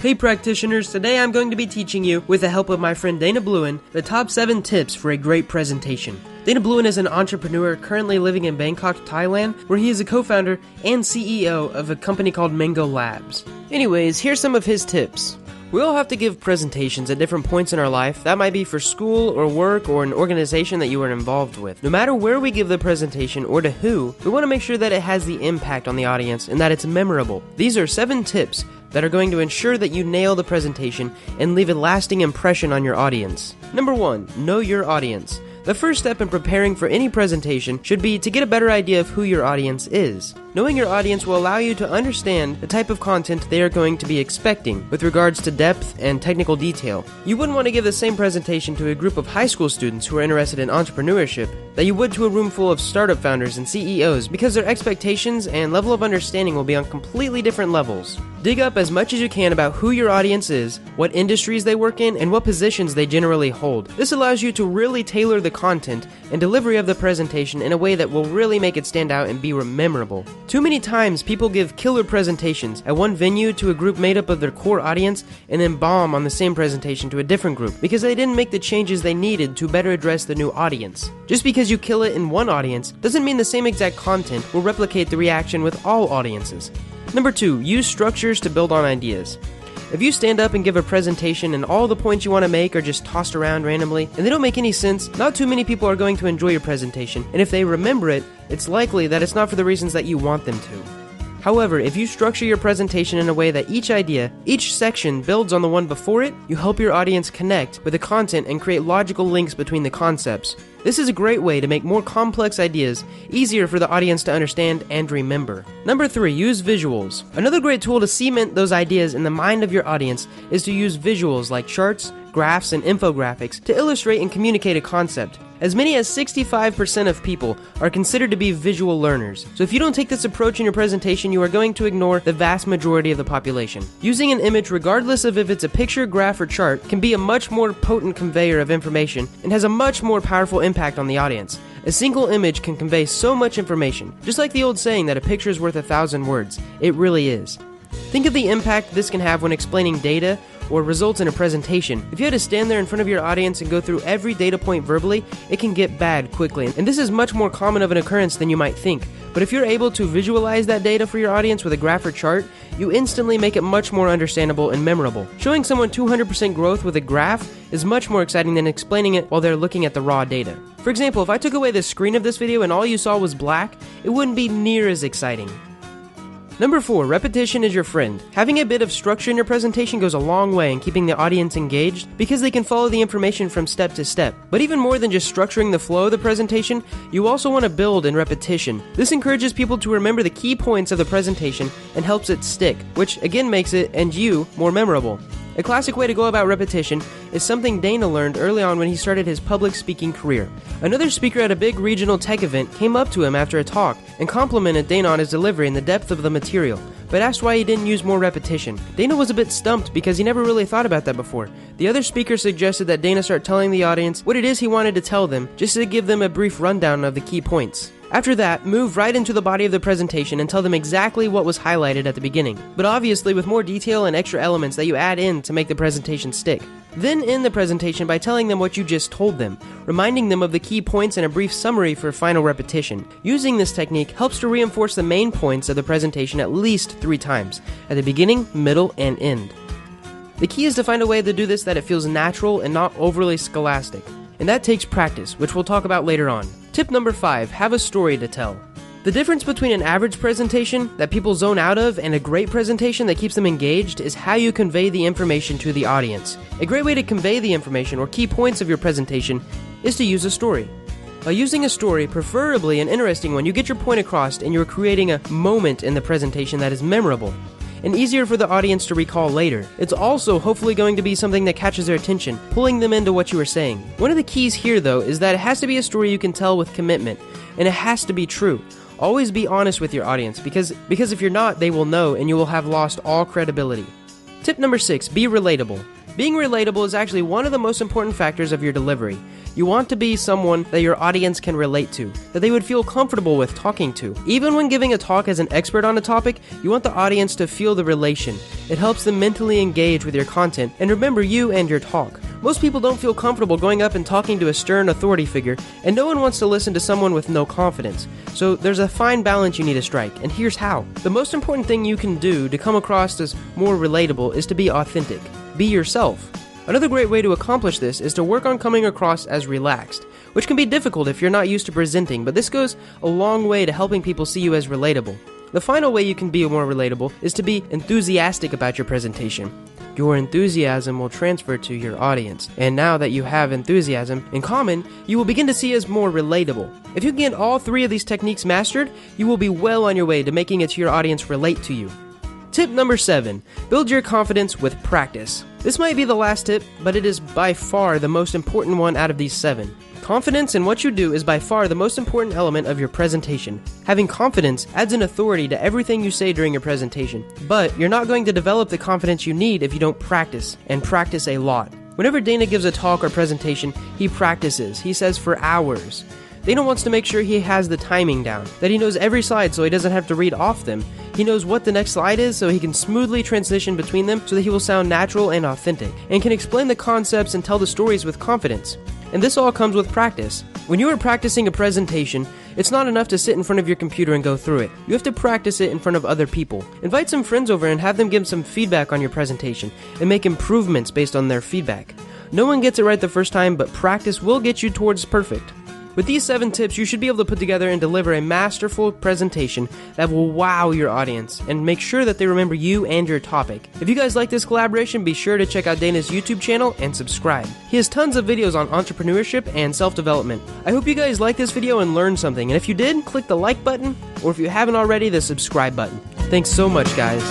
Hey practitioners, today I'm going to be teaching you, with the help of my friend Dana Bluin, the top 7 tips for a great presentation. Dana Bluin is an entrepreneur currently living in Bangkok, Thailand, where he is a co-founder and CEO of a company called Mango Labs. Anyways, here's some of his tips. We all have to give presentations at different points in our life. That might be for school or work or an organization that you are involved with. No matter where we give the presentation or to who, we want to make sure that it has the impact on the audience and that it's memorable. These are 7 tips that are going to ensure that you nail the presentation and leave a lasting impression on your audience. Number 1, know your audience. The first step in preparing for any presentation should be to get a better idea of who your audience is. Knowing your audience will allow you to understand the type of content they are going to be expecting with regards to depth and technical detail. You wouldn't want to give the same presentation to a group of high school students who are interested in entrepreneurship that you would to a room full of startup founders and CEOs, because their expectations and level of understanding will be on completely different levels. Dig up as much as you can about who your audience is, what industries they work in, and what positions they generally hold. This allows you to really tailor the content and delivery of the presentation in a way that will really make it stand out and be memorable. Too many times people give killer presentations at one venue to a group made up of their core audience and then bomb on the same presentation to a different group because they didn't make the changes they needed to better address the new audience. Just because you kill it in one audience doesn't mean the same exact content will replicate the reaction with all audiences. Number 2, use structures to build on ideas. If you stand up and give a presentation and all the points you want to make are just tossed around randomly and they don't make any sense, not too many people are going to enjoy your presentation, and if they remember it, it's likely that it's not for the reasons that you want them to. However, if you structure your presentation in a way that each idea, each section builds on the one before it, you help your audience connect with the content and create logical links between the concepts. This is a great way to make more complex ideas easier for the audience to understand and remember. Number 3, use visuals. Another great tool to cement those ideas in the mind of your audience is to use visuals like charts, graphs, and infographics to illustrate and communicate a concept. As many as 65% of people are considered to be visual learners, so if you don't take this approach in your presentation, you are going to ignore the vast majority of the population. Using an image, regardless of if it's a picture, graph, or chart, can be a much more potent conveyor of information and has a much more powerful impact on the audience. A single image can convey so much information, just like the old saying that a picture is worth 1,000 words. It really is. Think of the impact this can have when explaining data or results in a presentation. If you had to stand there in front of your audience and go through every data point verbally, it can get bad quickly. And this is much more common of an occurrence than you might think. But if you're able to visualize that data for your audience with a graph or chart, you instantly make it much more understandable and memorable. Showing someone 200% growth with a graph is much more exciting than explaining it while they're looking at the raw data. For example, if I took away the screen of this video and all you saw was black, it wouldn't be near as exciting. Number 4, repetition is your friend. Having a bit of structure in your presentation goes a long way in keeping the audience engaged because they can follow the information from step to step. But even more than just structuring the flow of the presentation, you also want to build in repetition. This encourages people to remember the key points of the presentation and helps it stick, which again makes it, and you, more memorable. A classic way to go about repetition is something Dana learned early on when he started his public speaking career. Another speaker at a big regional tech event came up to him after a talk and complimented Dana on his delivery and the depth of the material, but asked why he didn't use more repetition. Dana was a bit stumped because he never really thought about that before. The other speaker suggested that Dana start telling the audience what it is he wanted to tell them, just to give them a brief rundown of the key points. After that, move right into the body of the presentation and tell them exactly what was highlighted at the beginning, but obviously with more detail and extra elements that you add in to make the presentation stick. Then end the presentation by telling them what you just told them, reminding them of the key points and a brief summary for final repetition. Using this technique helps to reinforce the main points of the presentation at least 3 times, at the beginning, middle, and end. The key is to find a way to do this that it feels natural and not overly scholastic. And that takes practice, which we'll talk about later on. Tip number 5, have a story to tell. The difference between an average presentation that people zone out of and a great presentation that keeps them engaged is how you convey the information to the audience. A great way to convey the information or key points of your presentation is to use a story. By using a story, preferably an interesting one, you get your point across and you're creating a moment in the presentation that is memorable and easier for the audience to recall later. It's also hopefully going to be something that catches their attention, pulling them into what you were saying. One of the keys here, though, is that it has to be a story you can tell with commitment, and it has to be true. Always be honest with your audience, because if you're not, they will know, and you will have lost all credibility. Tip number 6, be relatable. Being relatable is actually one of the most important factors of your delivery. You want to be someone that your audience can relate to, that they would feel comfortable with talking to. Even when giving a talk as an expert on a topic, you want the audience to feel the relation. It helps them mentally engage with your content and remember you and your talk. Most people don't feel comfortable going up and talking to a stern authority figure, and no one wants to listen to someone with no confidence. So there's a fine balance you need to strike, and here's how. The most important thing you can do to come across as more relatable is to be authentic. Be yourself. Another great way to accomplish this is to work on coming across as relaxed, which can be difficult if you're not used to presenting, but this goes a long way to helping people see you as relatable. The final way you can be more relatable is to be enthusiastic about your presentation. Your enthusiasm will transfer to your audience, and now that you have enthusiasm in common, you will begin to see as more relatable. If you can get all three of these techniques mastered, you will be well on your way to making it to your audience relate to you. Tip number 7, build your confidence with practice. This might be the last tip, but it is by far the most important one out of these 7. Confidence in what you do is by far the most important element of your presentation. Having confidence adds an authority to everything you say during your presentation, but you're not going to develop the confidence you need if you don't practice, and practice a lot. Whenever Dana gives a talk or presentation, he practices. He says for hours. Dana wants to make sure he has the timing down, that he knows every slide so he doesn't have to read off them. He knows what the next slide is so he can smoothly transition between them so that he will sound natural and authentic, and can explain the concepts and tell the stories with confidence. And this all comes with practice. When you are practicing a presentation, it's not enough to sit in front of your computer and go through it. You have to practice it in front of other people. Invite some friends over and have them give some feedback on your presentation, and make improvements based on their feedback. No one gets it right the first time, but practice will get you towards perfect. With these 7 tips, you should be able to put together and deliver a masterful presentation that will wow your audience and make sure that they remember you and your topic. If you guys like this collaboration, be sure to check out Dana's YouTube channel and subscribe. He has tons of videos on entrepreneurship and self-development. I hope you guys liked this video and learned something, and if you did, click the like button, or if you haven't already, the subscribe button. Thanks so much, guys.